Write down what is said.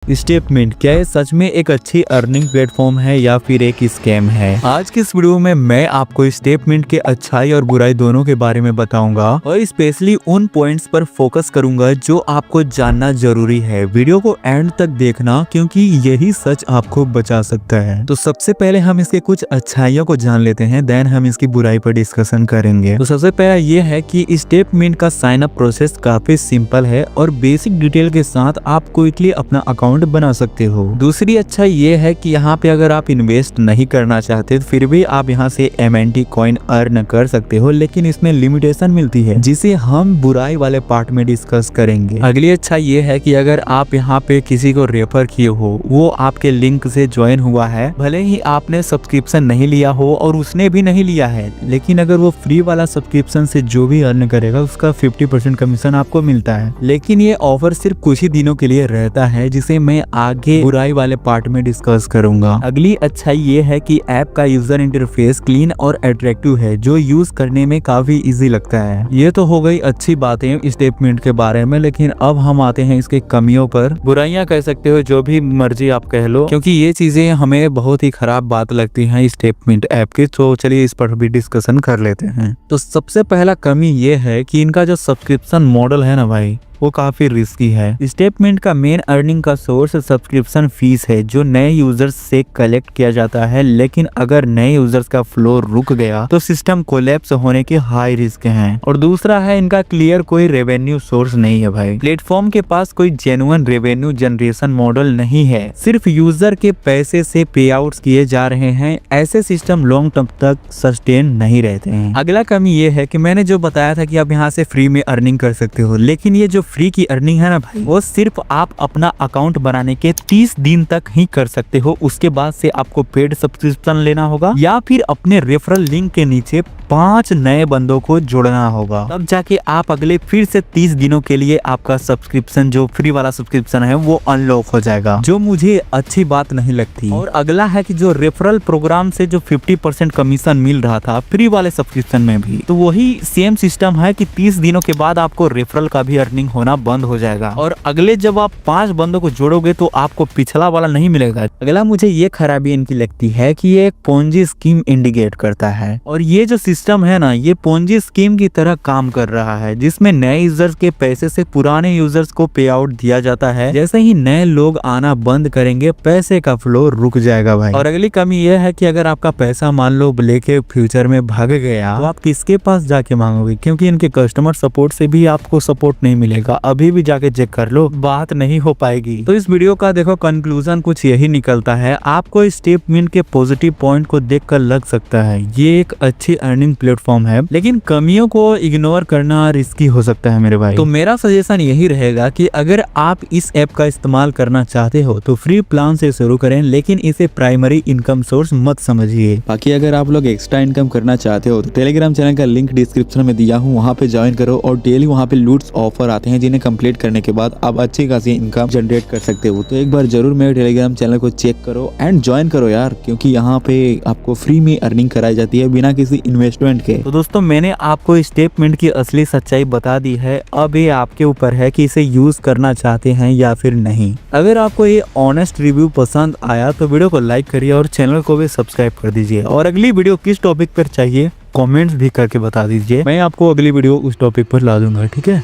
Statement क्या ये सच में एक अच्छी अर्निंग प्लेटफॉर्म है या फिर एक स्कैम है? आज की इस वीडियो में मैं आपको स्टेटमेंट के अच्छाई और बुराई दोनों के बारे में बताऊंगा और स्पेशली उन पॉइंट्स पर फोकस करूंगा जो आपको जानना जरूरी है। वीडियो को एंड तक देखना क्योंकि यही सच आपको बचा सकता है। तो सबसे पहले हम इसके कुछ अच्छाइयों को जान लेते हैं, देन हम इसकी बुराई पर डिस्कशन करेंगे। तो सबसे पहला ये है कि स्टेटमेंट का साइन अप प्रोसेस काफी सिंपल है और बेसिक डिटेल के साथ आप क्विकली अपना अकाउंट बना सकते हो। दूसरी अच्छा ये है कि यहाँ पे अगर आप इन्वेस्ट नहीं करना चाहते फिर भी आप यहाँ से MNT कॉइन अर्न कर सकते हो, लेकिन इसमें लिमिटेशन मिलती है जिसे हम बुराई वाले पार्ट में डिस्कस करेंगे। अगली अच्छा ये है कि अगर आप यहाँ पे किसी को रेफर किए हो, वो आपके लिंक से ज्वाइन हुआ है, भले ही आपने सब्सक्रिप्शन नहीं लिया हो और उसने भी नहीं लिया है, लेकिन अगर वो फ्री वाला सब्सक्रिप्शन से जो भी अर्न करेगा उसका 50% कमीशन आपको मिलता है। लेकिन ये ऑफर सिर्फ कुछ ही दिनों के लिए रहता है जिसे मैं आगे बुराई वाले पार्ट में डिस्कस करूंगा। अगली अच्छाई ये है कि ऐप का यूजर इंटरफेस क्लीन और अट्रैक्टिव है जो यूज करने में काफी इजी लगता है। ये तो हो गई अच्छी बातें स्टेटमेंट के बारे में, लेकिन अब हम आते हैं इसके कमियों पर। बुराइयां कह सकते हो, जो भी मर्जी आप कह लो, क्योंकि ये चीजें हमें बहुत ही खराब बात लगती है स्टेटमेंट ऐप की। तो चलिए इस पर भी डिस्कशन कर लेते हैं। तो सबसे पहला कमी ये है कि इनका जो सब्सक्रिप्शन मॉडल है ना भाई, वो काफी रिस्की है। स्टेटमेंट का मेन अर्निंग का सोर्स सब्सक्रिप्शन फीस है जो नए यूजर्स से कलेक्ट किया जाता है, लेकिन अगर नए यूजर्स का फ्लो रुक गया तो सिस्टम कोलैप्स होने के हाई रिस्क हैं। और दूसरा है इनका क्लियर कोई रेवेन्यू सोर्स नहीं है भाई। प्लेटफॉर्म के पास कोई जेन्युइन रेवेन्यू जनरेशन मॉडल नहीं है, सिर्फ यूजर के पैसे से पे आउट किए जा रहे हैं। ऐसे सिस्टम लॉन्ग टर्म तक सस्टेन नहीं रहते हैं। अगला कमी ये है कि मैंने जो बताया था कि आप यहाँ से फ्री में अर्निंग कर सकते हो, लेकिन ये जो फ्री की अर्निंग है ना भाई, वो सिर्फ आप अपना अकाउंट बनाने के 30 दिन तक ही कर सकते हो। उसके बाद से आपको पेड सब्सक्रिप्शन लेना होगा या फिर अपने रेफरल लिंक के नीचे 5 नए बंदों को जोड़ना होगा, तब जाके आप अगले फिर से 30 दिनों के लिए आपका सब्सक्रिप्शन, जो फ्री वाला सब्सक्रिप्शन है, वो अनलॉक हो जाएगा, जो मुझे अच्छी बात नहीं लगती। और अगला है कि जो रेफरल प्रोग्राम से जो 50% कमीशन मिल रहा था फ्री वाले सब्सक्रिप्शन में भी, तो वही सेम सिस्टम है कि 30 दिनों के बाद आपको रेफरल का भी अर्निंग होना बंद हो जाएगा। और अगले जब आप 5 बंदों को जोड़ोगे तो आपको पिछला वाला नहीं मिलेगा। अगला मुझे ये खराबी इनकी लगती है कि ये एक पोंजी स्कीम इंडिकेट करता है, और ये जो सिस्टम है ना, ये पोंजी स्कीम की तरह काम कर रहा है, जिसमें नए यूजर्स के पैसे से पुराने यूजर्स को पे आउट दिया जाता है। जैसे ही नए लोग आना बंद करेंगे पैसे का फ्लो रुक जाएगा भाई। और अगली कमी यह है कि अगर आपका पैसा मान लो लेके फ्यूचर में भाग गया तो आप किसके पास जाके मांगोगे, क्योंकि इनके कस्टमर सपोर्ट से भी आपको सपोर्ट नहीं मिलेगा। अभी भी जाके चेक कर लो, बात नहीं हो पाएगी। तो इस वीडियो का देखो कंक्लूजन कुछ यही निकलता है। आपको स्टेटमेंट के पॉजिटिव पॉइंट को देखकर लग सकता है ये एक अच्छी अर्निंग प्लेटफॉर्म है, लेकिन कमियों को इग्नोर करना रिस्की हो सकता है मेरे भाई। तो मेरा सजेशन यही रहेगा कि अगर आप इस ऐप का इस्तेमाल करना चाहते हो तो फ्री प्लान से शुरू करें, लेकिन इसे प्राइमरी इनकम सोर्स मत समझिए। बाकी अगर आप लोग एक्स्ट्रा इनकम करना चाहते हो तो टेलीग्राम चैनल का लिंक डिस्क्रिप्शन में दिया हूँ, वहाँ पे ज्वाइन करो। और डेली वहाँ पे लूट्स ऑफर आते हैं जिन्हें कंप्लीट करने के बाद आप अच्छी खासी इनकम जनरेट कर सकते हो। तो एक बार जरूर मेरे टेलीग्राम चैनल को चेक करो एंड ज्वाइन करो यार, क्योंकि यहाँ पे आपको फ्री में अर्निंग कराई जाती है बिना किसी इन्वेस्टमेंट के। तो दोस्तों मैंने आपको स्टेटमेंट की असली सच्चाई बता दी है, अब ये आपके ऊपर है कि इसे यूज करना चाहते हैं या फिर नहीं। अगर आपको ये ऑनेस्ट रिव्यू पसंद आया तो वीडियो को लाइक करिए और चैनल को भी सब्सक्राइब कर दीजिए। और अगली वीडियो किस टॉपिक पर चाहिए कमेंट्स भी करके बता दीजिए, मैं आपको अगली वीडियो उस टॉपिक पर ला दूंगा, ठीक है।